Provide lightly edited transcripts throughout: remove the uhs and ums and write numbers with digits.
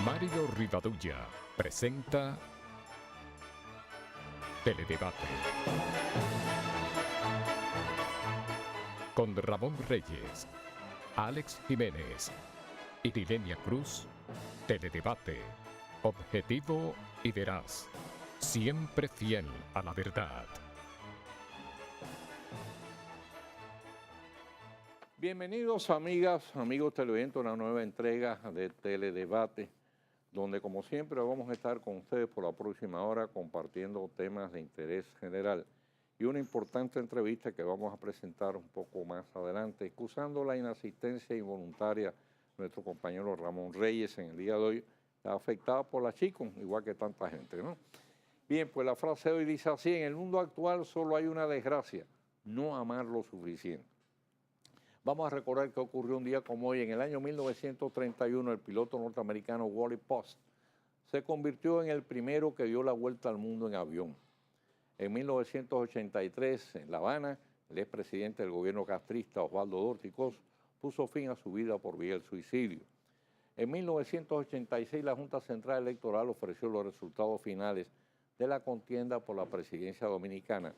Mario Rivadulla presenta Teledebate con Ramón Reyes, Alex Jiménez y Dilenia Cruz. Teledebate, objetivo y veraz, siempre fiel a la verdad. Bienvenidos amigas, amigos televidentes, a una nueva entrega de Teledebate, donde como siempre vamos a estar con ustedes por la próxima hora compartiendo temas de interés general y una importante entrevista que vamos a presentar un poco más adelante, excusando la inasistencia involuntaria de nuestro compañero Ramón Reyes en el día de hoy, afectado por la Chicon, igual que tanta gente, ¿no? Bien, pues la frase de hoy dice así: en el mundo actual solo hay una desgracia, no amar lo suficiente. Vamos a recordar que ocurrió un día como hoy. En el año 1931, el piloto norteamericano Wally Post se convirtió en el primero que dio la vuelta al mundo en avión. En 1983, en La Habana, el expresidente del gobierno castrista, Osvaldo Dorticós, puso fin a su vida por vía del suicidio. En 1986, la Junta Central Electoral ofreció los resultados finales de la contienda por la presidencia dominicana,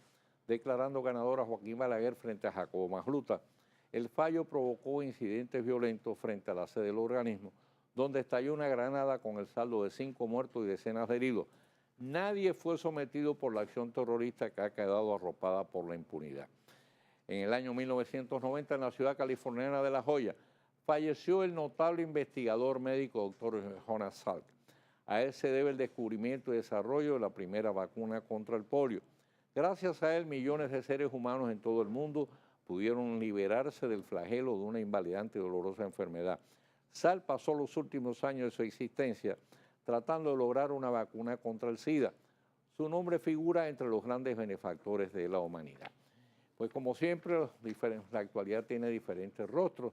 declarando ganador a Joaquín Balaguer frente a Jacobo Magluta. El fallo provocó incidentes violentos frente a la sede del organismo, donde estalló una granada con el saldo de 5 muertos y decenas de heridos. Nadie fue sometido por la acción terrorista que ha quedado arropada por la impunidad. En el año 1990, en la ciudad californiana de La Joya, falleció el notable investigador médico doctor Jonas Salk. A él se debe el descubrimiento y desarrollo de la primera vacuna contra el polio. Gracias a él, millones de seres humanos en todo el mundo pudieron liberarse del flagelo de una invalidante y dolorosa enfermedad. Salk pasó los últimos años de su existencia tratando de lograr una vacuna contra el SIDA. Su nombre figura entre los grandes benefactores de la humanidad. Pues como siempre, la actualidad tiene diferentes rostros.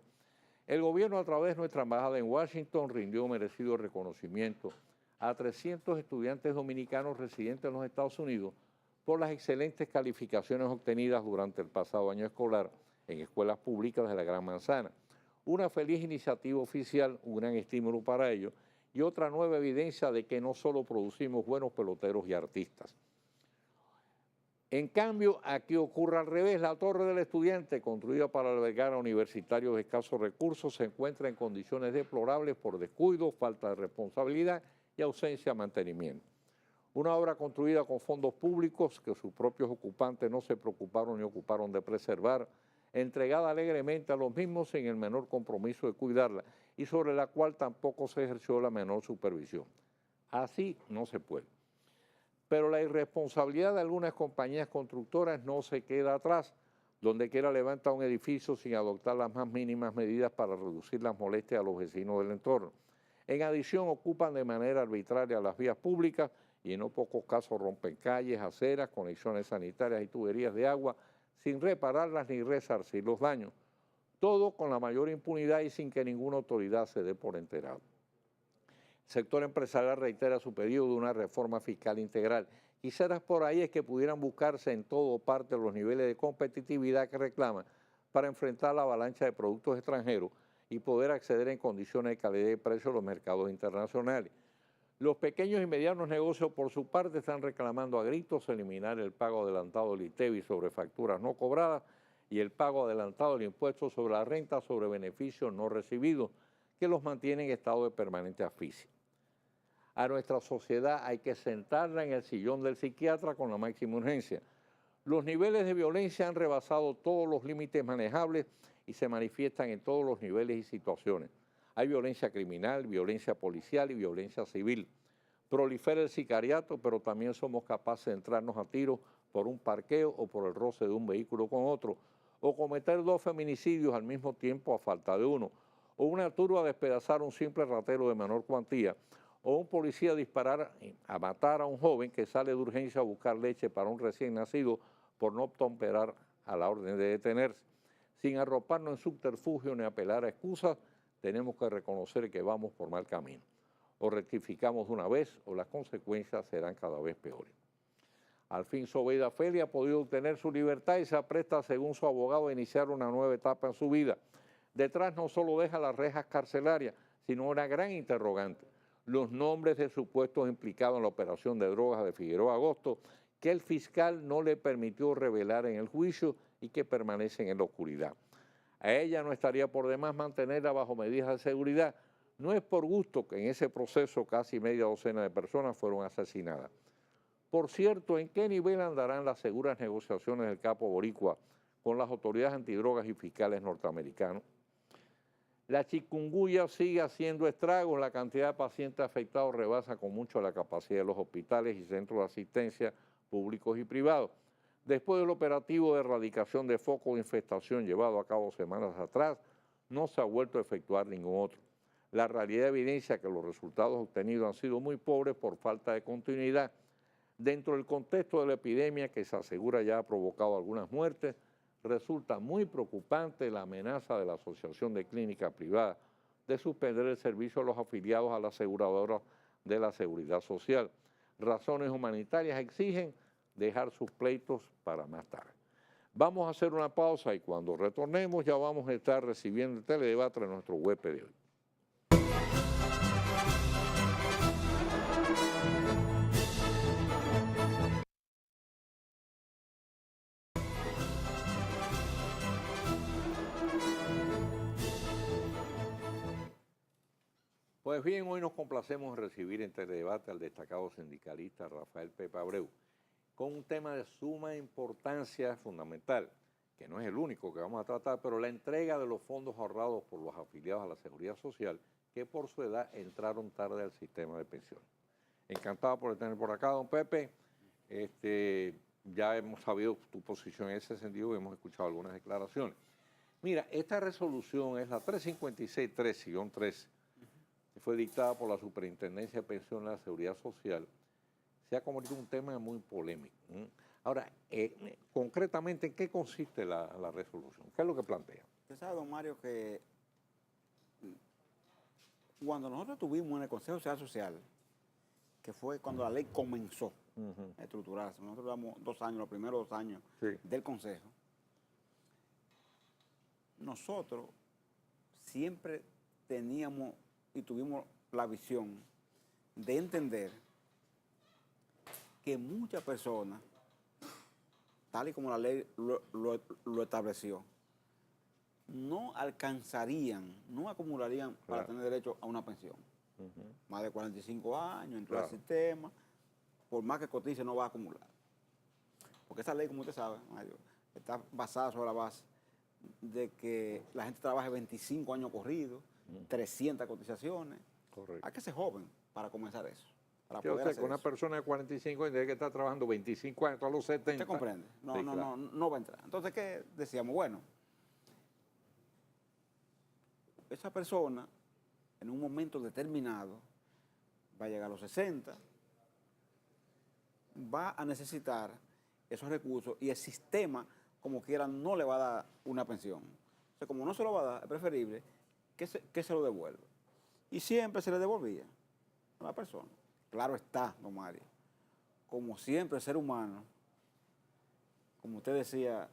El gobierno, a través de nuestra embajada en Washington, rindió merecido reconocimiento a 300 estudiantes dominicanos residentes en los Estados Unidos por las excelentes calificaciones obtenidas durante el pasado año escolar en escuelas públicas de la Gran Manzana. Una feliz iniciativa oficial, un gran estímulo para ellos y otra nueva evidencia de que no solo producimos buenos peloteros y artistas. En cambio, aquí ocurre al revés. La Torre del Estudiante, construida para albergar a universitarios de escasos recursos, se encuentra en condiciones deplorables por descuido, falta de responsabilidad y ausencia de mantenimiento. Una obra construida con fondos públicos que sus propios ocupantes no se preocuparon ni ocuparon de preservar, entregada alegremente a los mismos sin el menor compromiso de cuidarla y sobre la cual tampoco se ejerció la menor supervisión. Así no se puede. Pero la irresponsabilidad de algunas compañías constructoras no se queda atrás. Donde quiera levanta un edificio sin adoptar las más mínimas medidas para reducir las molestias a los vecinos del entorno. En adición, ocupan de manera arbitraria las vías públicas y en no pocos casos rompen calles, aceras, conexiones sanitarias y tuberías de agua sin repararlas ni resarcir los daños. Todo con la mayor impunidad y sin que ninguna autoridad se dé por enterado. El sector empresarial reitera su pedido de una reforma fiscal integral. Quizás por ahí es que pudieran buscarse en todo parte los niveles de competitividad que reclaman para enfrentar la avalancha de productos extranjeros y poder acceder en condiciones de calidad y precio a los mercados internacionales. Los pequeños y medianos negocios, por su parte, están reclamando a gritos eliminar el pago adelantado del ITEVI sobre facturas no cobradas y el pago adelantado del impuesto sobre la renta sobre beneficios no recibidos, que los mantiene en estado de permanente asfixia. A nuestra sociedad hay que sentarla en el sillón del psiquiatra con la máxima urgencia. Los niveles de violencia han rebasado todos los límites manejables y se manifiestan en todos los niveles y situaciones. Hay violencia criminal, violencia policial y violencia civil. Prolifera el sicariato, pero también somos capaces de entrarnos a tiros por un parqueo o por el roce de un vehículo con otro, o cometer 2 feminicidios al mismo tiempo a falta de uno, o una turba despedazar a un simple ratero de menor cuantía, o un policía disparar a matar a un joven que sale de urgencia a buscar leche para un recién nacido por no obtemperar a la orden de detenerse. Sin arroparnos en subterfugio ni apelar a excusas, tenemos que reconocer que vamos por mal camino. O rectificamos de una vez o las consecuencias serán cada vez peores. Al fin, Sobeida Feli ha podido obtener su libertad y se apresta, según su abogado, a iniciar una nueva etapa en su vida. Detrás no solo deja las rejas carcelarias, sino una gran interrogante. los nombres de supuestos implicados en la operación de drogas de Figueroa Agosto, que el fiscal no le permitió revelar en el juicio y que permanecen en la oscuridad. A ella no estaría por demás mantenerla bajo medidas de seguridad. No es por gusto que en ese proceso casi media docena de personas fueron asesinadas. Por cierto, ¿en qué nivel andarán las seguras negociaciones del capo boricua con las autoridades antidrogas y fiscales norteamericanos? La chikungunya sigue haciendo estragos, la cantidad de pacientes afectados rebasa con mucho la capacidad de los hospitales y centros de asistencia públicos y privados. Después del operativo de erradicación de focos de infestación llevado a cabo semanas atrás, no se ha vuelto a efectuar ningún otro. La realidad evidencia que los resultados obtenidos han sido muy pobres por falta de continuidad. Dentro del contexto de la epidemia que se asegura ya ha provocado algunas muertes, resulta muy preocupante la amenaza de la Asociación de Clínicas Privadas de suspender el servicio a los afiliados a la aseguradora de la Seguridad Social. Razones humanitarias exigen dejar sus pleitos para más tarde. Vamos a hacer una pausa y cuando retornemos ya vamos a estar recibiendo el teledebate en nuestro web de hoy. Pues bien, hoy nos complacemos en recibir en Teledebate al destacado sindicalista Rafael Pepe Abreu, con un tema de suma importancia fundamental, que no es el único que vamos a tratar, pero la entrega de los fondos ahorrados por los afiliados a la Seguridad Social, que por su edad entraron tarde al sistema de pensiones. Encantado por tener por acá, don Pepe. Ya hemos sabido tu posición en ese sentido y hemos escuchado algunas declaraciones. Mira, esta resolución es la 356-3-3, que fue dictada por la Superintendencia de Pensiones de la Seguridad Social, se ha convertido en un tema muy polémico. Ahora, concretamente, ¿en qué consiste la resolución? ¿Qué es lo que plantea? Usted sabe, don Mario, que cuando nosotros estuvimos en el Consejo de Seguridad Social, que fue cuando la ley comenzó a estructurarse, nosotros llevamos 2 años, los primeros 2 años del Consejo, nosotros siempre teníamos y tuvimos la visión de entender que muchas personas, tal y como la ley lo estableció, no alcanzarían, no acumularían para tener derecho a una pensión. Más de 45 años, entró al sistema, por más que cotice no va a acumular. Porque esa ley, como usted sabe, Mario, está basada sobre la base de que la gente trabaje 25 años corridos, 300 cotizaciones. Correcto. Hay que ser joven para comenzar eso. Para Yo poder sé hacer que una eso. persona de 45 años tiene que estar trabajando 25 años, a los 70. ¿Usted comprende? No, Sí, no, claro. no va a entrar. Entonces, ¿qué decíamos? Bueno, esa persona, en un momento determinado, va a llegar a los 60, va a necesitar esos recursos y el sistema, como quiera, no le va a dar una pensión. O sea, como no se lo va a dar, es preferible que se lo devuelva. Y siempre se le devolvía a la persona. Claro está, don Mario, como siempre el ser humano, como usted decía,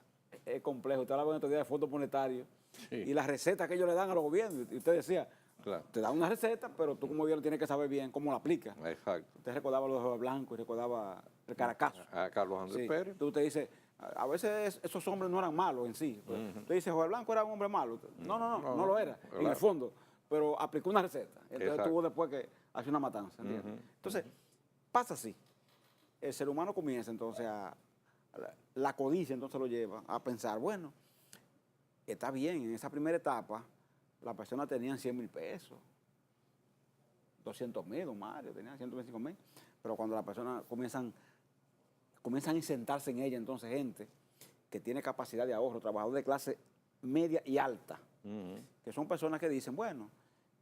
es complejo. Usted hablaba en estos días de Fondo Monetario y las recetas que ellos le dan a los gobiernos. Y usted decía, te dan una receta, pero tú como gobierno tienes que saber bien cómo la aplica. Exacto. Usted recordaba los ojos blancos y recordaba el Caracazo. A Carlos Andrés Pérez. Entonces usted dice, a veces esos hombres no eran malos en sí. Usted dice, Jorge Blanco era un hombre malo. No lo era, en el fondo. Pero aplicó una receta. Entonces tuvo después que hacer una matanza. Entonces, pasa así. El ser humano comienza entonces la codicia entonces lo lleva a pensar, bueno, está bien, en esa primera etapa, las personas tenían 100,000 pesos, 200,000, don Mario, tenían 125,000, pero cuando las personas comienzan a insertarse en ella, entonces gente que tiene capacidad de ahorro, trabajadores de clase media y alta, que son personas que dicen, bueno,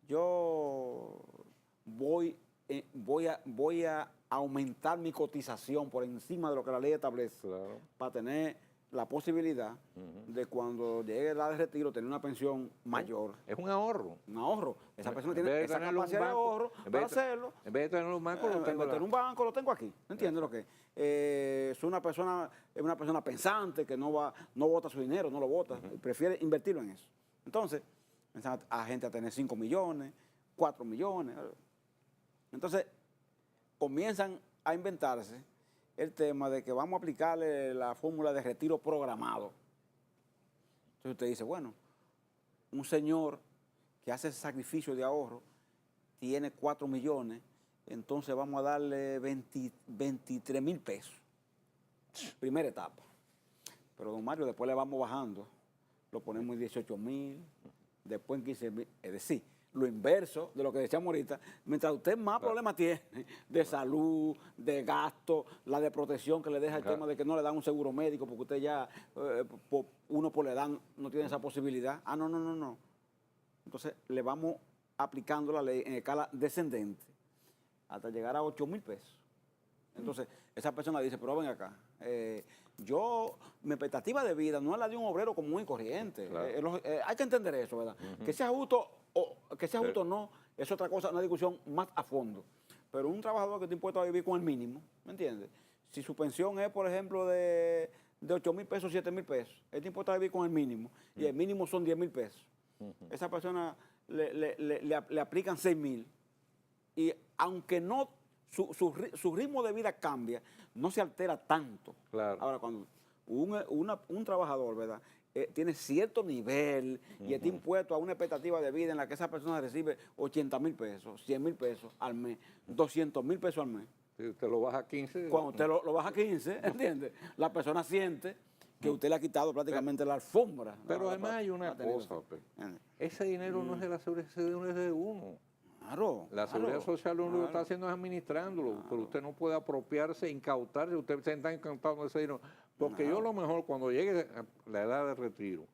yo voy a aumentar mi cotización por encima de lo que la ley establece para tener la posibilidad de cuando llegue la edad de retiro tener una pensión mayor. Es un ahorro. Un ahorro. Esa persona tiene esa capacidad de ahorro para hacerlo. En vez de tener un banco, lo tengo en un banco, lo tengo aquí. ¿Entiendes lo que es? Es una persona pensante que no bota su dinero, no lo bota, prefiere invertirlo en eso. Entonces, a gente a tener 5 millones, 4 millones. Entonces, comienzan a inventarse el tema de que vamos a aplicarle la fórmula de retiro programado. Entonces usted dice, bueno, un señor que hace ese sacrificio de ahorro tiene 4 millones, entonces vamos a darle 23 mil pesos. Primera etapa. Pero don Mario, después le vamos bajando, lo ponemos en 18 mil, después en 15 mil, es decir, lo inverso de lo que decíamos ahorita, mientras usted más problemas tiene de salud, de gasto, la de protección que le deja el tema de que no le dan un seguro médico porque usted ya, uno por la edad no tiene esa posibilidad. Ah, no. Entonces le vamos aplicando la ley en escala descendente hasta llegar a 8 mil pesos. Entonces esa persona dice, pero ven acá, mi expectativa de vida no es la de un obrero común y corriente. Claro. Hay que entender eso, ¿verdad? Que sea justo o no, es otra cosa, una discusión más a fondo. Pero un trabajador que está impuesto a vivir con el mínimo, ¿me entiendes? Si su pensión es, por ejemplo, de 8 mil pesos, 7 mil pesos, él está impuesto a vivir con el mínimo, y el mínimo son 10 mil pesos. Esa persona le aplican 6 mil, y aunque no su ritmo de vida cambia, no se altera tanto. Claro. Ahora, cuando un trabajador, ¿verdad?, tiene cierto nivel y está impuesto a una expectativa de vida en la que esa persona recibe 80 mil pesos, 100 mil pesos al mes, 200 mil pesos al mes. Si usted lo baja a 15. Cuando usted lo baja a 15, ¿entiende? La persona siente que usted le ha quitado prácticamente la alfombra. Pero además hay una cosa, ese dinero no es de la seguridad, ese dinero es de uno. Claro. La seguridad social lo único que está haciendo es administrándolo, pero usted no puede apropiarse, incautarse, usted se está incautando ese dinero. Porque yo a lo mejor cuando llegue a la edad de retiro,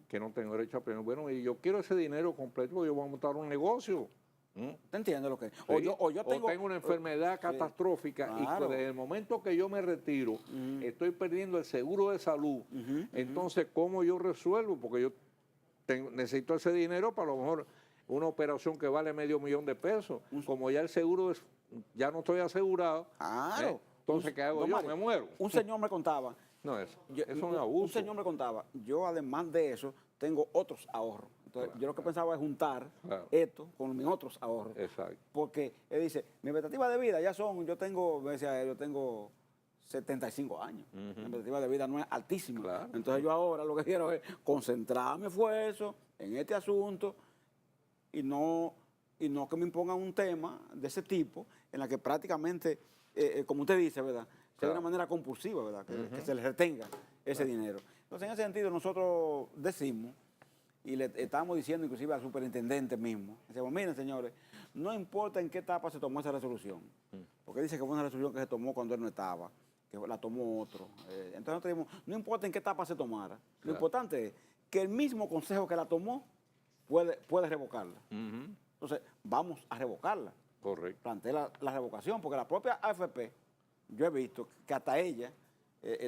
que no tengo derecho a premio, bueno, y yo quiero ese dinero completo porque yo voy a montar un negocio. ¿Te entiendes lo que es? Sí. O tengo una enfermedad catastrófica claro. y desde el momento que yo me retiro, estoy perdiendo el seguro de salud. Entonces, ¿cómo yo resuelvo? Porque yo necesito ese dinero para a lo mejor una operación que vale $500,000 de pesos. Como ya el seguro ya no estoy asegurado, claro. Entonces, ¿qué hago yo? Mario, Me muero. Un señor me contaba. No, eso es un abuso. Un señor me contaba, yo además de eso, tengo otros ahorros. Entonces, yo lo que pensaba es juntar esto con mis otros ahorros. Exacto. Porque él dice, mi expectativa de vida ya son, me decía él, yo tengo 75 años. Mi expectativa de vida no es altísima. Claro. Entonces yo ahora lo que quiero es concentrar mi esfuerzo en este asunto y no que me impongan un tema de ese tipo en la que prácticamente, como usted dice, ¿verdad?, sea de una manera compulsiva, ¿verdad?, que se le retenga ese dinero. Entonces, en ese sentido, nosotros decimos, y le estamos diciendo inclusive al superintendente mismo, decimos, miren, señores, no importa en qué etapa se tomó esa resolución, porque dice que fue una resolución que se tomó cuando él no estaba, que la tomó otro. Entonces nosotros decimos, no importa en qué etapa se tomara, lo importante es que el mismo consejo que la tomó puede revocarla. Entonces, vamos a revocarla. Correcto. Plantea la revocación, porque la propia AFP, yo he visto que hasta ella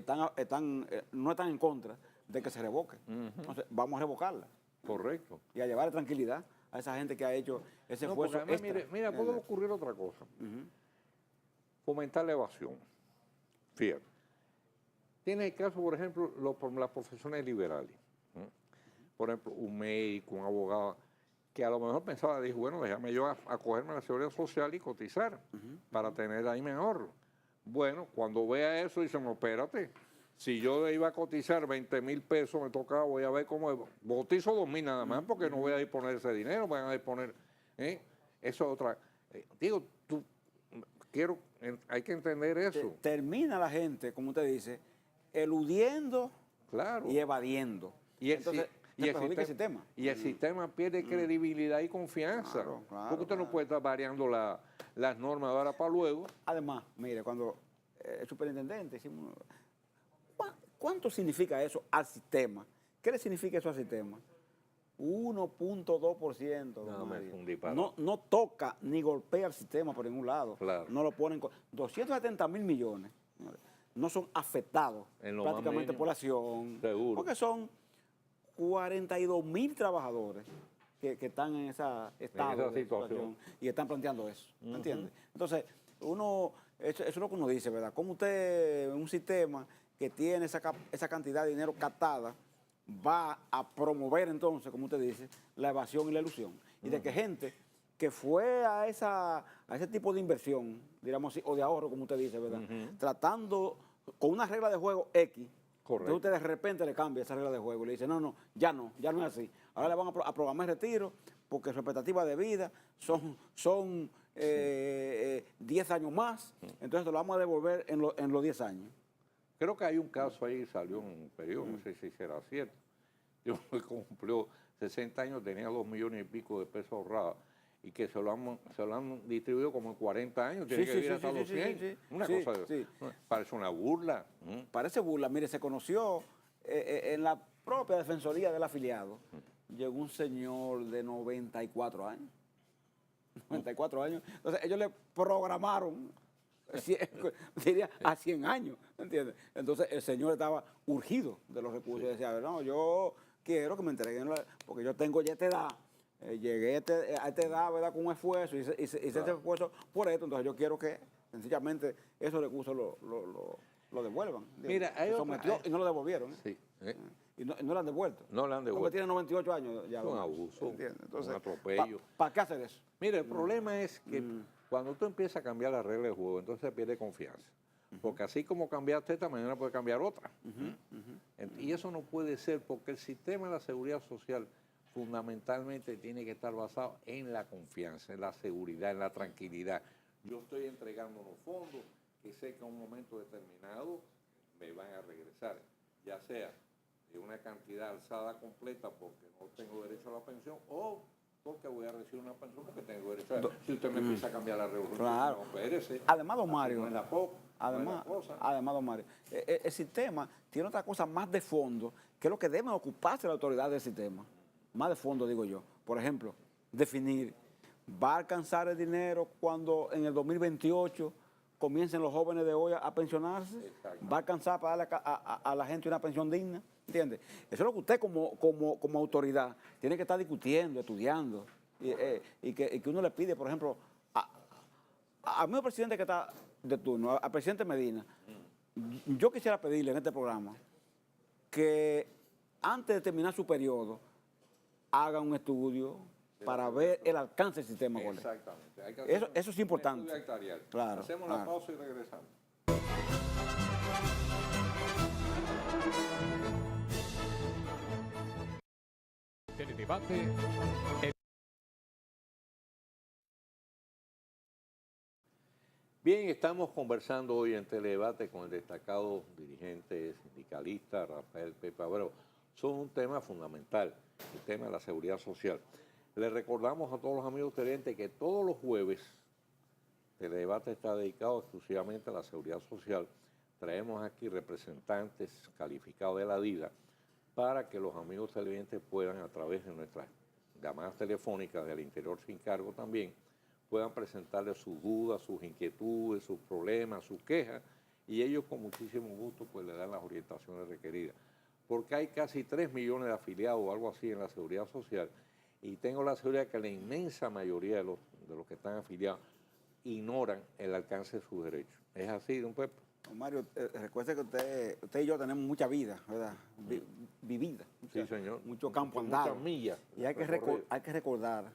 no están en contra de que se revoque. Entonces, vamos a revocarla. Correcto. Y a llevarle tranquilidad a esa gente que ha hecho ese esfuerzo además, extra. mira, puede ocurrir otra cosa. Fomentar la evasión. Fíjate. Tiene el caso, por ejemplo, las profesiones liberales. Por ejemplo, un médico, un abogado, que a lo mejor pensaba, dijo, bueno, déjame yo a cogerme la seguridad social y cotizar para tener ahí mi ahorro. Bueno, cuando vea eso, dice, no, espérate, si yo iba a cotizar 20 mil pesos, me tocaba, voy a ver cómo, cotizo 2 mil nada más, porque no voy a disponer ese dinero, van a disponer, eso es otra. Digo, hay que entender eso. Termina la gente, como usted dice, eludiendo y evadiendo. Y entonces, el sistema. Y el sistema pierde credibilidad y confianza. Claro, porque usted no puede estar variando las normas de ahora para luego. Además, mire, cuando el superintendente decimos, ¿cuánto significa eso al sistema? ¿Qué le significa eso al sistema? 1.2%. No toca ni golpea al sistema por ningún lado. Claro. No lo ponen. 270.000 millones no son afectados prácticamente por la acción. Seguro. Porque son 42.000 trabajadores que están en esa situación y están planteando eso. ¿Me entiendes? Entonces, eso es lo que uno dice, ¿verdad? Como usted, un sistema que tiene esa cantidad de dinero captada, va a promover entonces, como usted dice, la evasión y la ilusión. Y de que gente que fue a ese tipo de inversión, digamos así, o de ahorro, como usted dice, ¿verdad? Tratando con una regla de juego X. Correcto. Entonces usted de repente le cambia esa regla de juego y le dice, no es así. Ahora le van a programar retiro porque su expectativa de vida son 10 años más, entonces te lo vamos a devolver en los 10 años. Creo que hay un caso ahí, salió en un periódico, no sé si será cierto. Yo cumplió 60 años, tenía 2 millones y pico de pesos ahorrados y que se lo han distribuido como en 40 años, tiene que vivir hasta los 100. Una cosa, parece una burla. Parece burla. Mire, se conoció en la propia defensoría del afiliado, llegó un señor de 94 años. 94 años. Entonces ellos le programaron, diría, a 100 años, ¿entiendes? Entonces el señor estaba urgido de los recursos y decía, no, yo quiero que me entreguen, porque yo tengo ya esta edad, llegué a esta edad, ¿verdad?, con un esfuerzo, hice ese esfuerzo por esto, entonces yo quiero que sencillamente esos recursos lo devuelvan. Mira, se sometió y no lo devolvieron. Sí. Y no lo han devuelto. No lo han devuelto. Porque tiene 98 años ya. Es un abuso, entonces, un atropello. ¿Para qué hacer eso? Mira, el problema es que cuando tú empiezas a cambiar la regla del juego, entonces se pierde confianza. Porque así como cambiaste esta, mañana puede cambiar otra. Y eso no puede ser porque el sistema de la seguridad social fundamentalmente tiene que estar basado en la confianza, en la seguridad, en la tranquilidad. Yo estoy entregando los fondos que sé que en un momento determinado me van a regresar, ya sea de una cantidad alzada completa porque no tengo derecho a la pensión o porque voy a recibir una pensión porque tengo derecho a ella. Si usted me empieza a cambiar la revolución, claro. no, espérese. Además, don Mario, No es la poca, además, don Mario, el sistema tiene otra cosa más de fondo, que es lo que deben ocuparse la autoridad del sistema. Más de fondo, digo yo. Por ejemplo, definir, ¿va a alcanzar el dinero cuando en el 2028 comiencen los jóvenes de hoy a pensionarse? ¿Va a alcanzar para darle a la gente una pensión digna? ¿Entiende? Eso es lo que usted como autoridad tiene que estar discutiendo, estudiando, y que uno le pide, por ejemplo, a mí el presidente que está de turno, al presidente Medina, yo quisiera pedirle en este programa que antes de terminar su periodo haga un estudio para ver el alcance del sistema. Exactamente. Hay que eso es importante. Claro, hacemos la pausa y regresamos. Teledebate. Bien, estamos conversando hoy en Teledebate con el destacado dirigente sindicalista Rafael Pepe Abreu. Son un tema fundamental, el tema de la seguridad social. Le recordamos a todos los amigos televidentes que todos los jueves Teledebate está dedicado exclusivamente a la seguridad social. Traemos aquí representantes calificados de la DILA para que los amigos televidentes puedan, a través de nuestras llamadas telefónicas del interior sin cargo también, puedan presentarles sus dudas, sus inquietudes, sus problemas, sus quejas, y ellos con muchísimo gusto pues le dan las orientaciones requeridas. Porque hay casi 3 millones de afiliados o algo así en la seguridad social, y tengo la seguridad que la inmensa mayoría de los que están afiliados ignoran el alcance de sus derechos. ¿Es así, don Pepe? Don Mario, recuerde que usted y yo tenemos mucha vida, ¿verdad? Vivida. Sí, señor. Mucho campo andado. Muchas millas. Y hay que recordar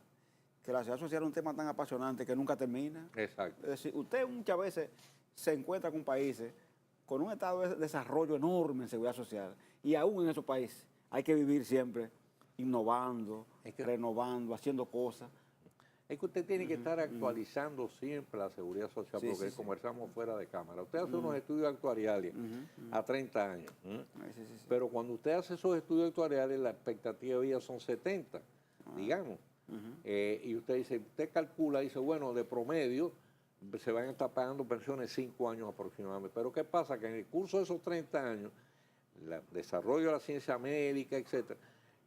que la seguridad social es un tema tan apasionante que nunca termina. Exacto. Es decir, usted muchas veces se encuentra con países con un estado de desarrollo enorme en seguridad social, y aún en esos países hay que vivir siempre innovando, renovando, haciendo cosas. Es que usted tiene que estar actualizando siempre la seguridad social, porque conversamos fuera de cámara. Usted hace unos estudios actuariales a 30 años, pero cuando usted hace esos estudios actuariales, la expectativa de vida son 70, digamos. Y usted calcula, dice, bueno, de promedio se van a estar pagando pensiones 5 años aproximadamente. Pero ¿qué pasa? Que en el curso de esos 30 años, el desarrollo de la ciencia médica, etcétera,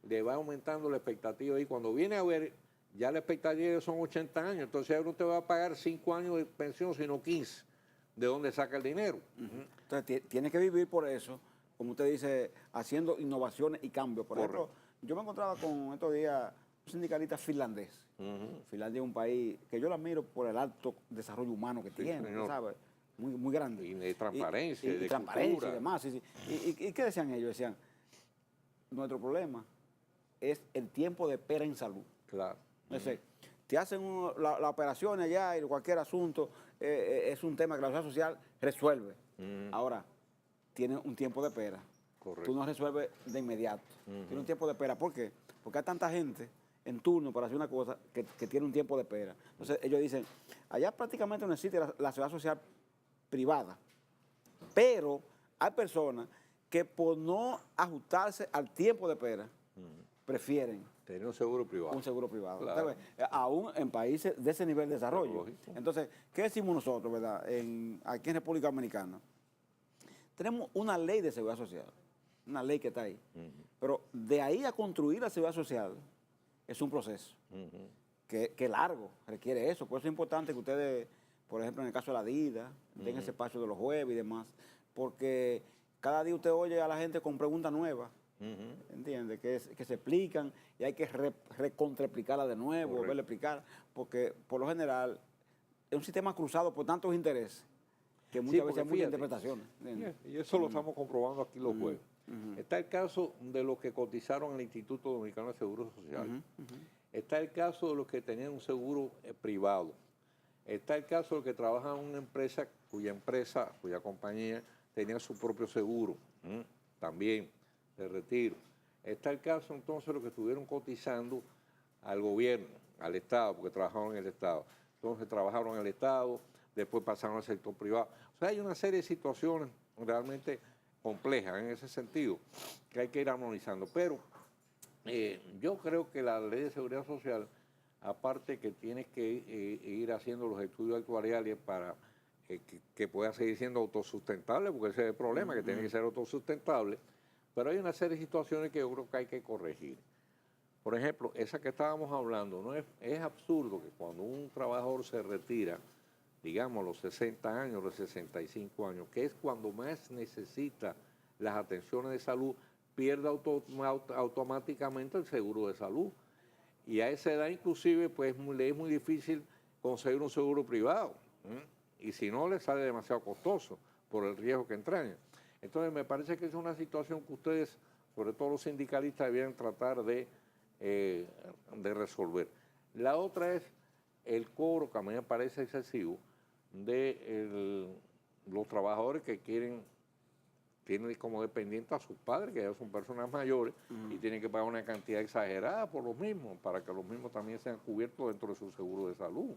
le va aumentando la expectativa, y cuando viene a ver, ya la expectativa son 80 años, entonces ahora no te va a pagar 5 años de pensión, sino 15. ¿De dónde saca el dinero? Entonces tiene que vivir por eso, como usted dice, haciendo innovaciones y cambios. Por ejemplo, yo me encontraba con estos días un sindicalista finlandés. Finlandia es un país que yo lo admiro por el alto desarrollo humano que tiene, ¿sabes? Muy grande. Y de transparencia, y transparencia y demás. ¿Y qué decían ellos? Decían, nuestro problema es el tiempo de espera en salud. Claro. Es decir, te hacen la operación allá y cualquier asunto es un tema que la seguridad social resuelve. Ahora, tiene un tiempo de espera. Correcto. Tú no resuelves de inmediato. Tiene un tiempo de espera. ¿Por qué? Porque hay tanta gente en turno para hacer una cosa que tiene un tiempo de espera. Entonces ellos dicen, allá prácticamente no existe la seguridad social privada, pero hay personas que por no ajustarse al tiempo de espera, prefieren Tener un seguro privado. un seguro privado. Claro. Aún en países de ese nivel de desarrollo. Lógico. Entonces, ¿qué decimos nosotros, verdad? Aquí en República Dominicana, tenemos una ley de seguridad social, una ley que está ahí. Pero de ahí a construir la seguridad social es un proceso que largo, requiere eso. Por eso es importante que ustedes, por ejemplo, en el caso de la DIDA, den ese espacio de los jueves y demás, porque cada día usted oye a la gente con preguntas nuevas. ¿Entiende? Que se explican y hay que recontraexplicarla de nuevo, volverla a explicar, porque por lo general es un sistema cruzado por tantos intereses que muchas veces hay muchas interpretaciones. Y eso lo estamos comprobando aquí los jueves. Está el caso de los que cotizaron al Instituto Dominicano de Seguro Social. Está el caso de los que tenían un seguro privado. Está el caso de los que trabajan en una empresa cuya compañía tenía su propio seguro. También de retiro. Está el caso entonces de los que estuvieron cotizando al gobierno, al Estado, porque trabajaron en el Estado. Entonces trabajaron en el Estado, después pasaron al sector privado. O sea, hay una serie de situaciones realmente complejas en ese sentido que hay que ir armonizando. Pero yo creo que la Ley de Seguridad Social, aparte que tiene que ir haciendo los estudios actuariales para que pueda seguir siendo autosustentable, porque ese es el problema, que tiene que ser autosustentable. Pero hay una serie de situaciones que yo creo que hay que corregir. Por ejemplo, esa que estábamos hablando, ¿no? Es absurdo que cuando un trabajador se retira, digamos, a los 60 años, los 65 años, que es cuando más necesita las atenciones de salud, pierda automáticamente el seguro de salud. Y a esa edad inclusive, pues le es muy difícil conseguir un seguro privado. Y si no, le sale demasiado costoso por el riesgo que entraña. Entonces, me parece que es una situación que ustedes, sobre todo los sindicalistas, debían tratar de resolver. La otra es el cobro, que a mí me parece excesivo, de los trabajadores que tienen como dependientes a sus padres, que ya son personas mayores, y tienen que pagar una cantidad exagerada por los mismos, para que los mismos también sean cubiertos dentro de su seguro de salud.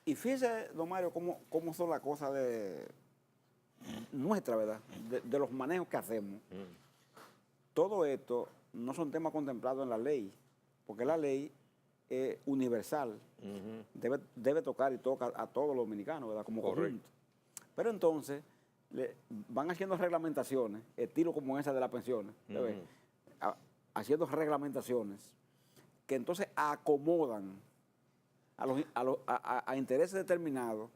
Y fíjese, don Mario, cómo son las cosas de nuestra, ¿verdad? De los manejos que hacemos. Todo esto no son temas contemplados en la ley, porque la ley es universal, debe tocar y toca a todos los dominicanos, ¿verdad? Como conjunto. Pero entonces van haciendo reglamentaciones, estilo como esa de las pensiones, haciendo reglamentaciones que entonces acomodan a intereses determinados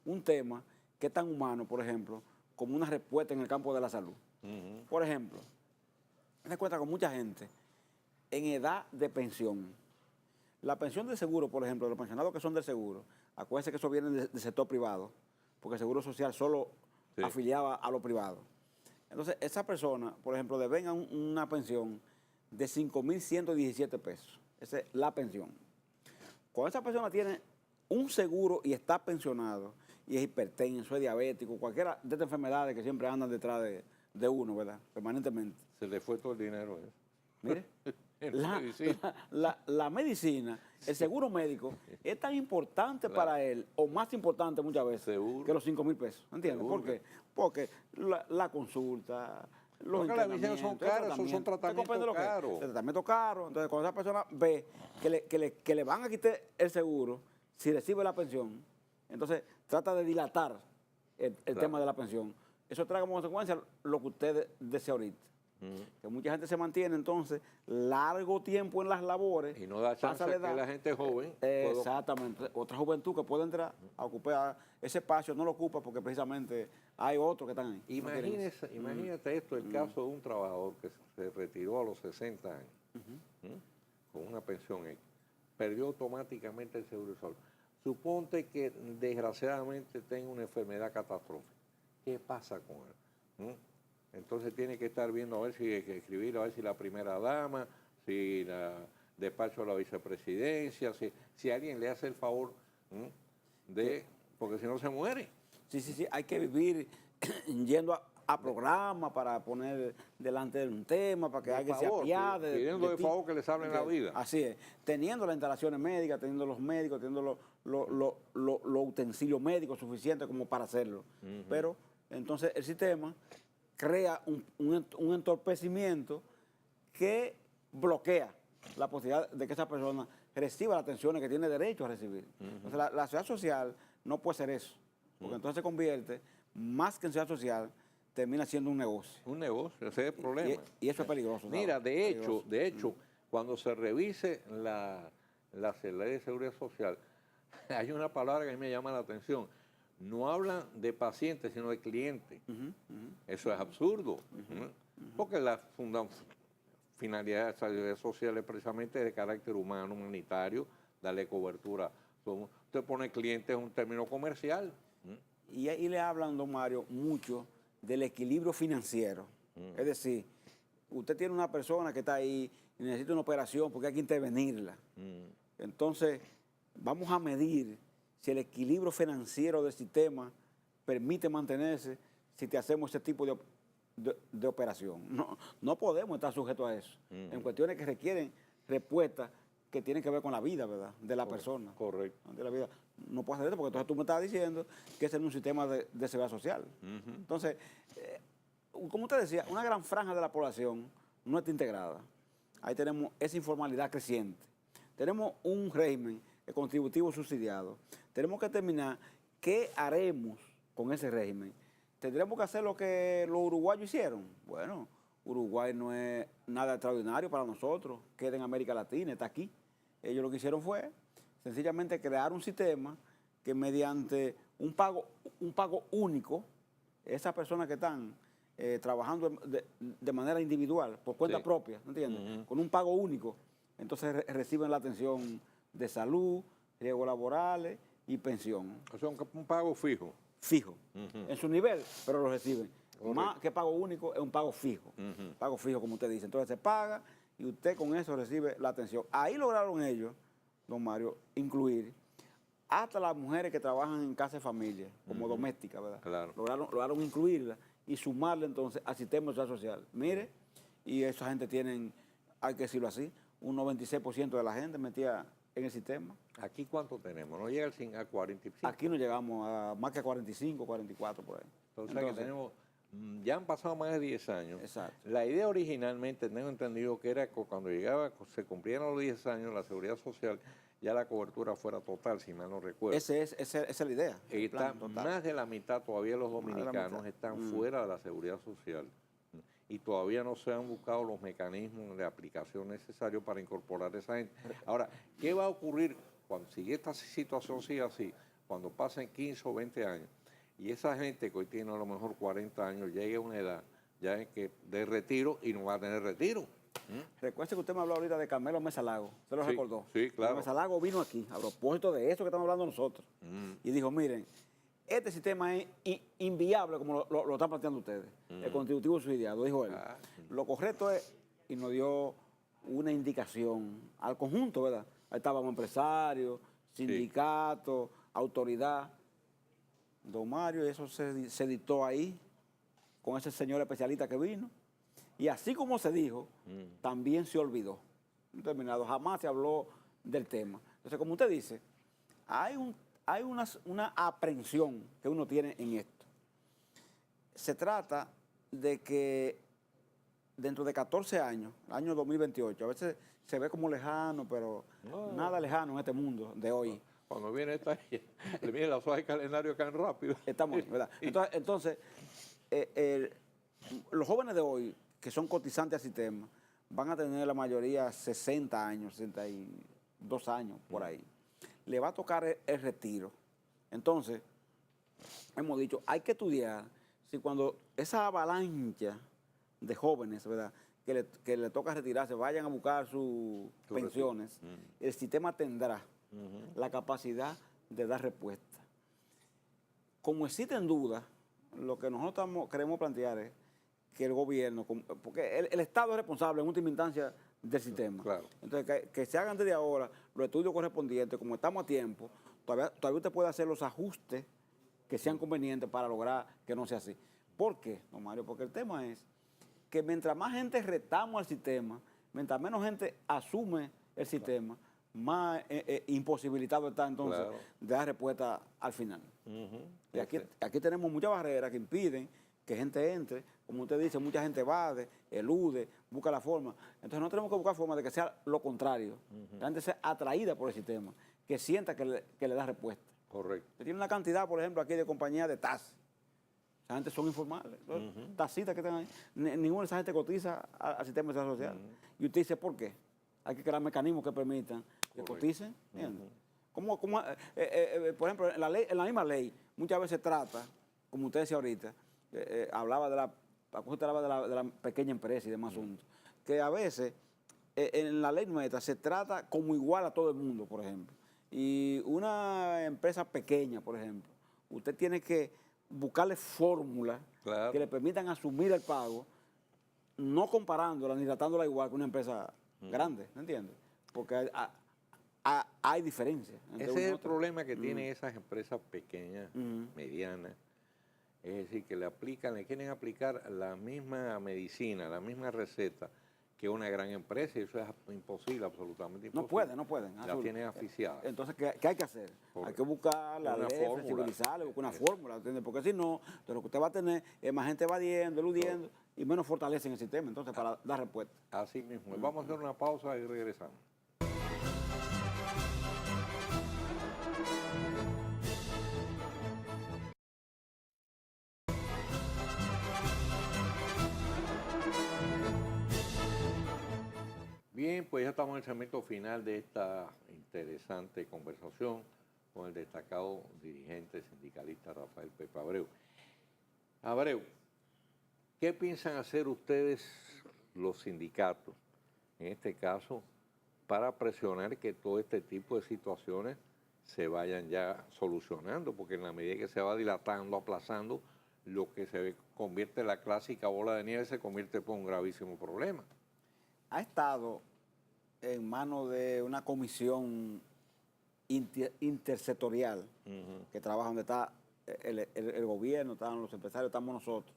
un tema que es tan humano, por ejemplo, como una respuesta en el campo de la salud. Por ejemplo, me cuenta con mucha gente en edad de pensión. La pensión de seguro, por ejemplo, los pensionados que son del seguro, acuérdense que eso viene del sector privado, porque el Seguro Social solo afiliaba a lo privado. Entonces, esa persona, por ejemplo, devenga una pensión de 5.117 pesos. Esa es la pensión. Cuando esa persona tiene un seguro y está pensionado, y es hipertenso, es diabético, cualquiera de estas enfermedades que siempre andan detrás de uno, ¿verdad? Permanentemente. Se le fue todo el dinero. Mire, la medicina, el seguro médico, es tan importante para él, o más importante muchas veces, que los 5.000 pesos. ¿Entiendes? ¿Por qué? Porque la consulta, los las medicinas son caras, son tratamientos caros. El tratamiento caro. Entonces, cuando esa persona ve que le van a quitar el seguro, si recibe la pensión, entonces trata de dilatar el tema de la pensión. Eso trae como consecuencia lo que usted desea ahorita. Que mucha gente se mantiene entonces largo tiempo en las labores. Y no da chance que la gente joven. Exactamente. Otra juventud que puede entrar a ocupar ese espacio no lo ocupa porque precisamente hay otros que están ahí. Imagínate esto, el caso de un trabajador que se retiró a los 60 años con una pensión X. Perdió automáticamente el seguro de salud. Suponte que desgraciadamente tenga una enfermedad catastrófica. ¿Qué pasa con él? Entonces tiene que estar viendo a ver si escribir, a ver si la primera dama, si despacho de la vicepresidencia, si alguien le hace el favor porque si no se muere. Sí, hay que vivir yendo a programas para poner delante de un tema, para que alguien se apiade. Pidiendo de favor que le salven la vida. Así es, teniendo las instalaciones médicas, teniendo los médicos, teniendo los utensilios médicos suficientes como para hacerlo. Pero entonces el sistema crea un entorpecimiento que bloquea la posibilidad de que esa persona reciba las atenciones que tiene derecho a recibir. Entonces la ciudad social no puede ser eso, porque entonces se convierte, más que en ciudad social, termina siendo un negocio. Un negocio, ese es el problema. Y eso es peligroso. Mira, de hecho, cuando se revise la ley de seguridad social, hay una palabra que a mí me llama la atención. No hablan de pacientes, sino de clientes. Eso es absurdo. Porque la finalidad de la seguridad social es precisamente de carácter humano, humanitario, darle cobertura. Usted pone cliente es un término comercial. Y ahí le hablan, don Mario, mucho del equilibrio financiero. Es decir, usted tiene una persona que está ahí y necesita una operación porque hay que intervenirla. Entonces, vamos a medir si el equilibrio financiero del sistema permite mantenerse si te hacemos ese tipo de operación. No podemos estar sujetos a eso. En cuestiones que requieren respuestas que tienen que ver con la vida, ¿verdad?, de la persona. Correcto. De la vida. No puedo hacer eso porque entonces tú me estás diciendo que ese es un sistema de seguridad social. Entonces, como usted decía, una gran franja de la población no está integrada. Ahí tenemos esa informalidad creciente. Tenemos un régimen contributivo subsidiado. Tenemos que determinar qué haremos con ese régimen. ¿Tendremos que hacer lo que los uruguayos hicieron? Bueno, Uruguay no es nada extraordinario para nosotros, queda en América Latina, está aquí. Ellos lo que hicieron fue sencillamente crear un sistema que mediante un pago único, esas personas que están trabajando de manera individual, por cuenta propia, ¿no entiendes? Con un pago único, entonces reciben la atención de salud, riesgos laborales y pensión. O sea, un pago fijo. Fijo, en su nivel, pero lo reciben. Más que pago único, es un pago fijo. Pago fijo, como usted dice. Entonces se paga y usted con eso recibe la atención. Ahí lograron ellos, don Mario, incluir hasta las mujeres que trabajan en casa de familia, como domésticas, ¿verdad? Claro. Lograron incluirla y sumarla entonces al sistema de seguridad social. Mire, y esa gente tienen, hay que decirlo así, un 96% de la gente metida en el sistema. ¿Aquí cuánto tenemos? ¿No llega a 45? Aquí no llegamos a más que 45, 44 por ahí. Entonces que tenemos, ya han pasado más de 10 años. Exacto. La idea originalmente, tengo entendido que era que cuando se cumplieran los 10 años, la seguridad social, ya la cobertura fuera total, si mal no recuerdo. Esa es la idea. Y más de la mitad todavía de los dominicanos están fuera de la seguridad social. Y todavía no se han buscado los mecanismos de aplicación necesarios para incorporar a esa gente. Ahora, ¿qué va a ocurrir cuando si esta situación sigue así, cuando pasen 15 o 20 años, y esa gente que hoy tiene a lo mejor 40 años llegue a una edad ya en que de retiro y no va a tener retiro? Recuerde que usted me habló ahorita de Carmelo Mesa Lago, ¿se lo recordó? Sí, claro. Mesa Lago vino aquí a propósito de eso que estamos hablando nosotros y dijo, miren, este sistema es inviable como lo están planteando ustedes, el contributivo subsidiado, dijo él. Lo correcto es, y nos dio una indicación al conjunto, ¿verdad? Ahí estábamos empresarios, sindicatos, autoridad. Don Mario, eso se dictó ahí con ese señor especialista que vino. Y así como se dijo, también se olvidó. Terminado, jamás se habló del tema. Entonces, como usted dice, hay una aprensión que uno tiene en esto. Se trata de que dentro de 14 años, año 2028, a veces se ve como lejano, pero nada lejano en este mundo de hoy. Cuando viene esta, le viene las hojas de calendario caen rápido. Estamos ahí, ¿verdad? Entonces los jóvenes de hoy, que son cotizantes al sistema, van a tener la mayoría 60 años, 62 años, por ahí. Le va a tocar el retiro. Entonces, hemos dicho, hay que estudiar si cuando esa avalancha de jóvenes, ¿verdad?, que le toca retirarse, vayan a buscar sus pensiones, el sistema tendrá la capacidad de dar respuesta. Como existen dudas, lo que nosotros queremos plantear es que el gobierno, porque el Estado es responsable en última instancia del sistema. Claro. Entonces, que se hagan desde ahora los estudios correspondientes, como estamos a tiempo, todavía usted puede hacer los ajustes que sean convenientes para lograr que no sea así. ¿Por qué, don Mario? Porque el tema es que mientras más gente retamos al sistema, mientras menos gente asume el sistema, más imposibilitado está entonces Claro. de dar respuesta al final. Ujú. Y aquí tenemos muchas barreras que impiden que gente entre, como usted dice, mucha gente evade, elude, busca la forma. Entonces no tenemos que buscar forma de que sea lo contrario, que la gente sea atraída por el sistema, que sienta que le da respuesta. Correcto. Se tiene una cantidad, por ejemplo, aquí de compañías de taxi. Esa gente son informales. Taxistas que están ahí. Ninguna de esa gente cotiza al sistema de seguridad social. Y usted dice, ¿por qué? Hay que crear mecanismos que permitan que Correcto. coticen. ¿Entiendes? Por ejemplo, en la misma ley, muchas veces trata, como usted decía ahorita, hablaba de la pequeña empresa y demás asuntos, que a veces en la ley nuestra se trata como igual a todo el mundo, por ejemplo. Y una empresa pequeña, por ejemplo, usted tiene que buscarle fórmulas Claro. que le permitan asumir el pago, no comparándola ni tratándola igual que una empresa grande, ¿me entiendes? Porque hay diferencias. entre Ese una y es el otra. problema que tienen esas empresas pequeñas, medianas. Es decir, que le quieren aplicar la misma medicina, la misma receta que una gran empresa, y eso es imposible, absolutamente imposible. No pueden. La Azul. tienen asfixiada. Entonces, ¿qué hay que hacer? Correcto. Hay que buscar la Una ley, fórmula. flexibilizarla, buscar una fórmula, ¿entiendes? Porque si no, entonces lo que usted va a tener es más gente evadiendo, eludiendo, y menos fortalecen el sistema, entonces, para dar respuesta. Así mismo. Vamos a hacer una pausa y regresamos. Bien, pues ya estamos en el segmento final de esta interesante conversación con el destacado dirigente sindicalista Rafael Pepe Abreu. Abreu, ¿qué piensan hacer ustedes, los sindicatos, en este caso, para presionar que todo este tipo de situaciones se vayan ya solucionando? Porque en la medida que se va dilatando, aplazando, lo que convierte en la clásica bola de nieve se convierte en un gravísimo problema. Ha estado en manos de una comisión intersectorial que trabaja donde está el gobierno, están los empresarios, estamos nosotros,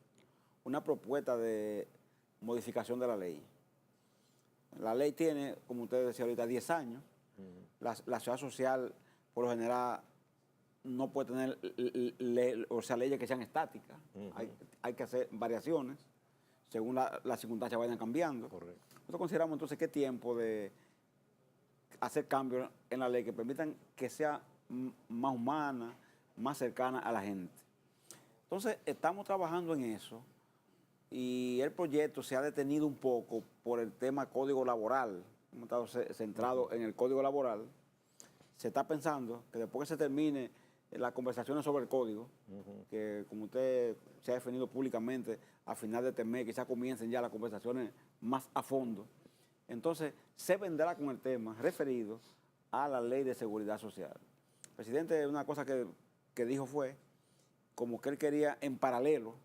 una propuesta de modificación de la ley. La ley tiene, como usted decía ahorita, 10 años. La sociedad social, por lo general, no puede tener leyes que sean estáticas. Hay que hacer variaciones según las circunstancias vayan cambiando. Correcto. Nosotros consideramos entonces que es tiempo de hacer cambios en la ley que permitan que sea más humana, más cercana a la gente. Entonces, estamos trabajando en eso y el proyecto se ha detenido un poco por el tema código laboral. Hemos estado centrados en el código laboral. Se está pensando que después que se termine las conversaciones sobre el código, que como usted se ha definido públicamente, a final de este mes quizás comiencen ya las conversaciones más a fondo. Entonces, se vendrá con el tema referido a la ley de seguridad social. El presidente, una cosa que dijo fue como que él quería en paralelo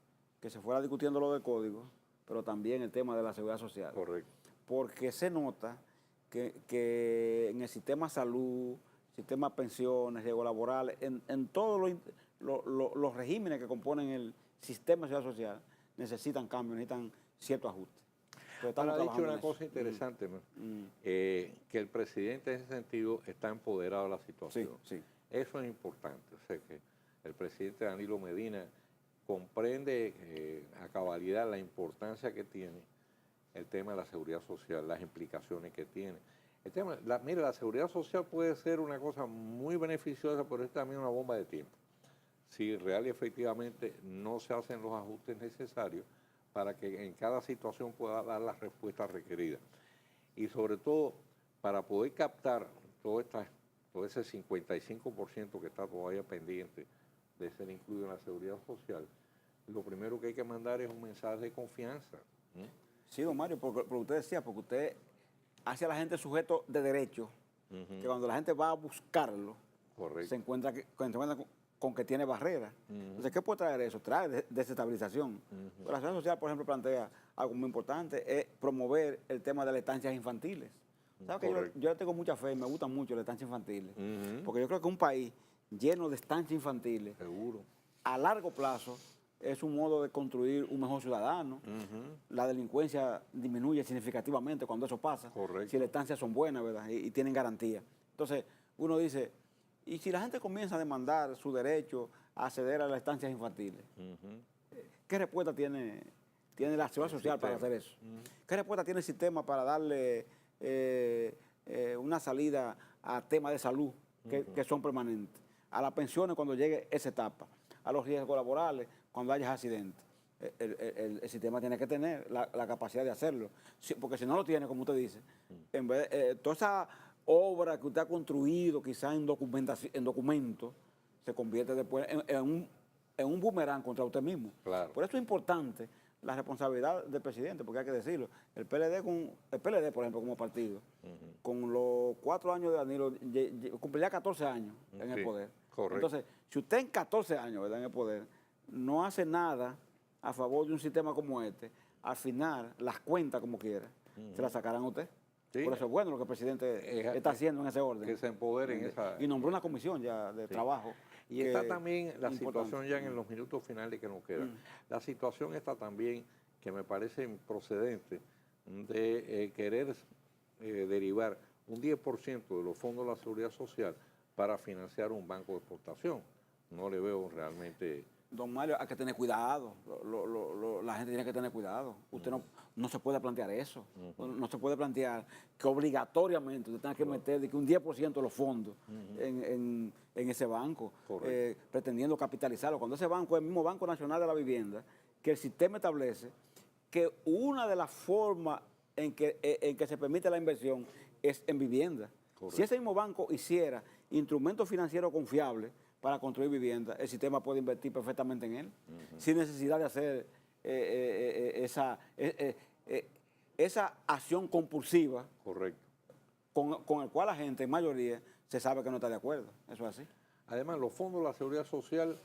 que se fuera discutiendo lo del código, pero también el tema de la seguridad social. Correcto. Porque se nota que en el sistema salud, sistema de pensiones, riesgos laborales, en todos los regímenes que componen el sistema de seguridad social, necesitan cambios, necesitan ciertos ajustes. Ahora ha dicho una cosa interesante, que el presidente en ese sentido está empoderado de la situación. Sí. Eso es importante. O sea, que el presidente Danilo Medina comprende a cabalidad la importancia que tiene el tema de la seguridad social, las implicaciones que tiene. Mire, la seguridad social puede ser una cosa muy beneficiosa, pero es también una bomba de tiempo. Si real y efectivamente no se hacen los ajustes necesarios para que en cada situación pueda dar las respuestas requeridas. Y sobre todo, para poder captar todo ese 55% que está todavía pendiente de ser incluido en la seguridad social, lo primero que hay que mandar es un mensaje de confianza. Sí, don Mario, porque usted decía, porque usted hace a la gente sujeto de derecho, que cuando la gente va a buscarlo, Correcto. se encuentra con con que tiene barreras. Entonces, ¿qué puede traer eso? Trae desestabilización. Pero la seguridad social, por ejemplo, plantea algo muy importante, es promover el tema de las estancias infantiles. ¿Sabes que yo tengo mucha fe y me gustan mucho las estancias infantiles? Porque yo creo que un país lleno de estancias infantiles, Seguro. a largo plazo, es un modo de construir un mejor ciudadano. La delincuencia disminuye significativamente cuando eso pasa. Correcto. Si las estancias son buenas, ¿verdad? Y tienen garantía. Entonces, uno dice, ¿y si la gente comienza a demandar su derecho a acceder a las estancias infantiles? ¿Qué respuesta tiene la seguridad social para hacer eso? ¿Qué respuesta tiene el sistema para darle una salida a temas de salud que son permanentes? A las pensiones cuando llegue esa etapa, a los riesgos laborales cuando haya accidentes. El sistema tiene que tener la capacidad de hacerlo, porque si no lo tiene, como usted dice, en vez toda esa obra que usted ha construido quizás en documentos, se convierte después en un boomerang contra usted mismo. Claro. Por eso es importante la responsabilidad del presidente, porque hay que decirlo. El PLD, por ejemplo, como partido, con los 4 años de Danilo, cumpliría 14 años en el poder. Correcto. Entonces, si usted en 14 años, ¿verdad?, en el poder, no hace nada a favor de un sistema como este, al final, las cuentas como quiera, se las sacarán a usted. Sí. Por eso es bueno lo que el presidente está haciendo en ese orden. Que se empodere en esa... Y nombró una comisión ya de trabajo. Y está también la importante. situación ya en los minutos finales que nos quedan. La situación está también, que me parece improcedente, de querer derivar un 10% de los fondos de la Seguridad Social para financiar un banco de exportación. No le veo realmente... Don Mario, hay que tener cuidado, la gente tiene que tener cuidado. Usted no se puede plantear eso. No se puede plantear que obligatoriamente usted tenga que meter de que un 10% de los fondos en ese banco, pretendiendo capitalizarlo. Cuando ese banco es el mismo Banco Nacional de la Vivienda, que el sistema establece que una de las formas en que se permite la inversión es en vivienda. Correcto. Si ese mismo banco hiciera instrumentos financieros confiables para construir vivienda, el sistema puede invertir perfectamente en él, sin necesidad de hacer esa acción compulsiva. Correcto. Con el cual la gente, en mayoría, se sabe que no está de acuerdo. Eso es así. Además, los fondos de la Seguridad Social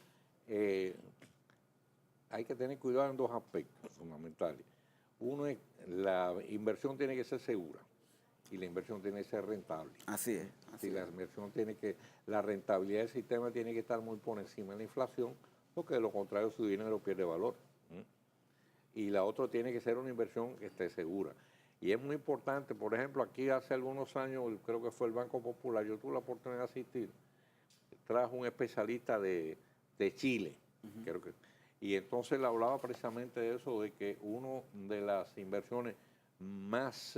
hay que tener cuidado en 2 aspectos fundamentales. Uno es la inversión tiene que ser segura y la inversión tiene que ser rentable. Así es. La rentabilidad del sistema tiene que estar muy por encima de la inflación, porque de lo contrario su dinero pierde valor. Y la otra tiene que ser una inversión que esté segura. Y es muy importante, por ejemplo, aquí hace algunos años, creo que fue el Banco Popular, yo tuve la oportunidad de asistir, trajo un especialista de Chile, creo que, y entonces le hablaba precisamente de eso, de que una de las inversiones más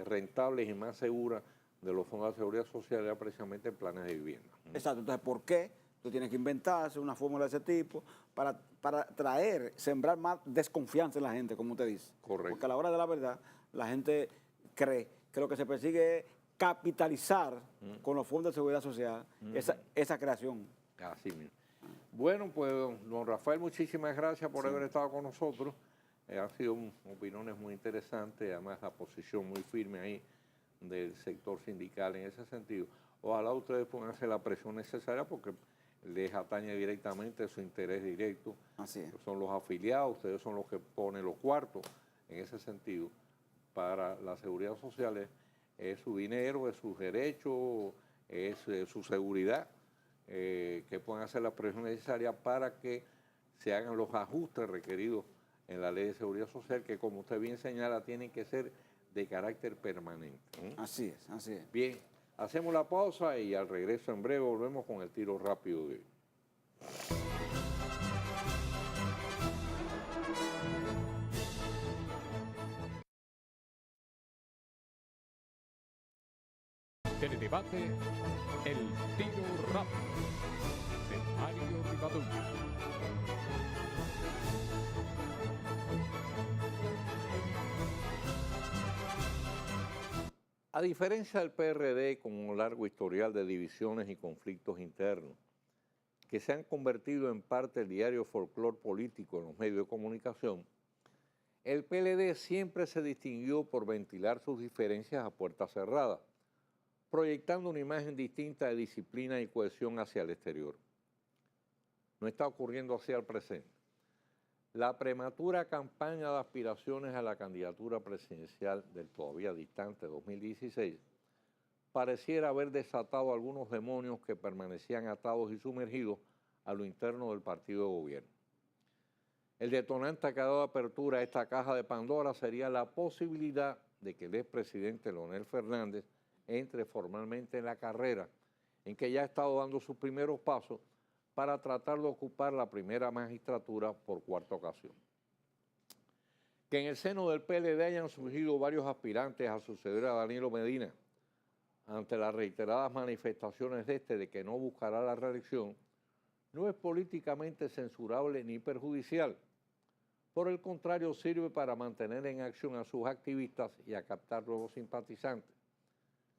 rentables y más seguras de los fondos de seguridad social era precisamente en planes de vivienda. Exacto. Entonces, ¿por qué tú tienes que inventarse una fórmula de ese tipo para sembrar más desconfianza en la gente, como usted dice? Correcto. Porque a la hora de la verdad, la gente cree que lo que se persigue es capitalizar con los fondos de seguridad social esa creación. Así mismo. Bueno, pues, don Rafael, muchísimas gracias por haber estado con nosotros. Han sido opiniones muy interesantes, además la posición muy firme ahí del sector sindical en ese sentido. Ojalá ustedes puedan hacer la presión necesaria porque les atañe directamente su interés directo. Así es. Son los afiliados, ustedes son los que ponen los cuartos en ese sentido. Para la seguridad social es su dinero, es sus derechos, es su seguridad, que puedan hacer la presión necesaria para que se hagan los ajustes requeridos en la Ley de Seguridad Social, que como usted bien señala, tienen que ser de carácter permanente. Así es, así es. Bien, hacemos la pausa y al regreso en breve volvemos con el tiro rápido de hoy. Teledebate El Tiro Rápido de Mario Rivadavia. A diferencia del PRD, con un largo historial de divisiones y conflictos internos, que se han convertido en parte del diario folclor político en los medios de comunicación, el PLD siempre se distinguió por ventilar sus diferencias a puertas cerradas, proyectando una imagen distinta de disciplina y cohesión hacia el exterior. no está ocurriendo así al presente. La prematura campaña de aspiraciones a la candidatura presidencial del todavía distante 2016 pareciera haber desatado algunos demonios que permanecían atados y sumergidos a lo interno del partido de gobierno. El detonante que ha dado apertura a esta caja de Pandora sería la posibilidad de que el expresidente Leonel Fernández entre formalmente en la carrera, en que ya ha estado dando sus primeros pasos para tratar de ocupar la primera magistratura por cuarta ocasión. Que en el seno del PLD hayan surgido varios aspirantes a suceder a Danilo Medina ante las reiteradas manifestaciones de este de que no buscará la reelección, no es políticamente censurable ni perjudicial. Por el contrario, sirve para mantener en acción a sus activistas y a captar nuevos simpatizantes.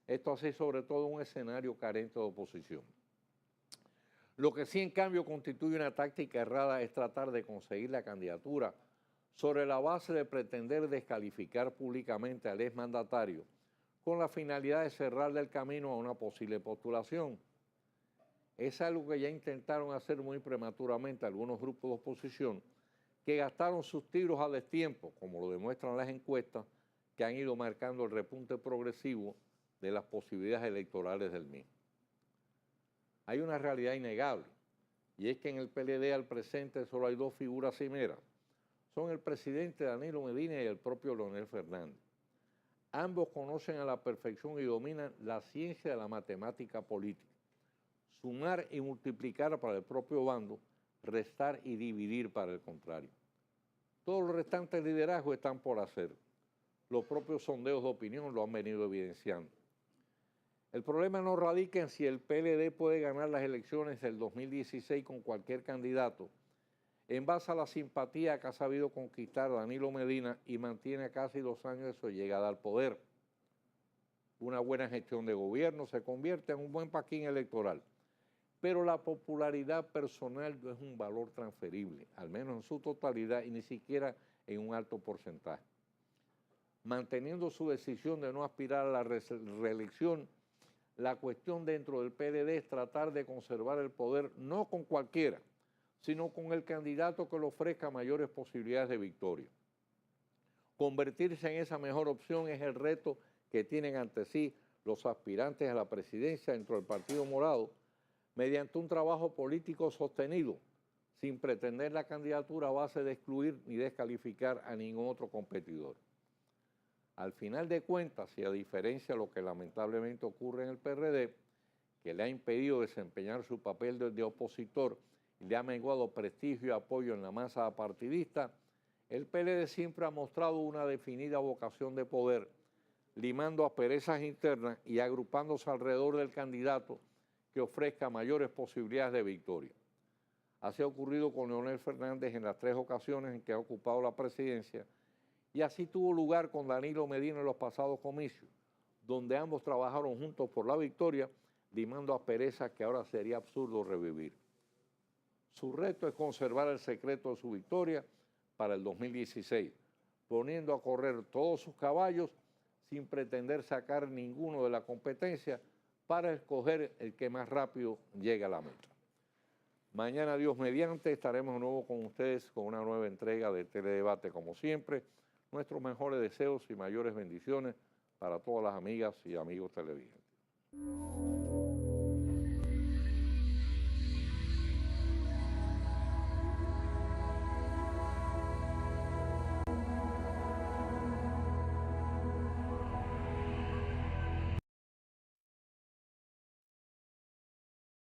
Esto hace sobre todo un escenario carente de oposición. Lo que sí, en cambio, constituye una táctica errada es tratar de conseguir la candidatura sobre la base de pretender descalificar públicamente al exmandatario con la finalidad de cerrarle el camino a una posible postulación. Es algo que ya intentaron hacer muy prematuramente algunos grupos de oposición que gastaron sus tiros a destiempo, como lo demuestran las encuestas que han ido marcando el repunte progresivo de las posibilidades electorales del mismo. Hay una realidad innegable, y es que en el PLD al presente solo hay dos figuras cimeras. Son el presidente Danilo Medina y el propio Leonel Fernández. Ambos conocen a la perfección y dominan la ciencia de la matemática política. Sumar y multiplicar para el propio bando, restar y dividir para el contrario. Todos los restantes liderazgos están por hacer. Los propios sondeos de opinión lo han venido evidenciando. El problema no radica en si el PLD puede ganar las elecciones del 2016 con cualquier candidato, en base a la simpatía que ha sabido conquistar Danilo Medina y mantiene a casi 2 años de su llegada al poder. Una buena gestión de gobierno se convierte en un buen paquín electoral, pero la popularidad personal no es un valor transferible, al menos en su totalidad y ni siquiera en un alto porcentaje. Manteniendo su decisión de no aspirar a la reelección, la cuestión dentro del PLD es tratar de conservar el poder no con cualquiera, sino con el candidato que le ofrezca mayores posibilidades de victoria. Convertirse en esa mejor opción es el reto que tienen ante sí los aspirantes a la presidencia dentro del Partido Morado, mediante un trabajo político sostenido, sin pretender la candidatura a base de excluir ni descalificar a ningún otro competidor. Al final de cuentas, y a diferencia de lo que lamentablemente ocurre en el PRD, que le ha impedido desempeñar su papel de opositor y le ha menguado prestigio y apoyo en la masa partidista, el PLD siempre ha mostrado una definida vocación de poder, limando asperezas internas y agrupándose alrededor del candidato que ofrezca mayores posibilidades de victoria. Así ha ocurrido con Leonel Fernández en las 3 ocasiones en que ha ocupado la presidencia, y así tuvo lugar con Danilo Medina en los pasados comicios, donde ambos trabajaron juntos por la victoria, limando asperezas que ahora sería absurdo revivir. Su reto es conservar el secreto de su victoria para el 2016, poniendo a correr todos sus caballos sin pretender sacar ninguno de la competencia para escoger el que más rápido llegue a la meta. Mañana, Dios mediante, estaremos de nuevo con ustedes con una nueva entrega de Teledebate, como siempre. Nuestros mejores deseos y mayores bendiciones para todas las amigas y amigos televidentes.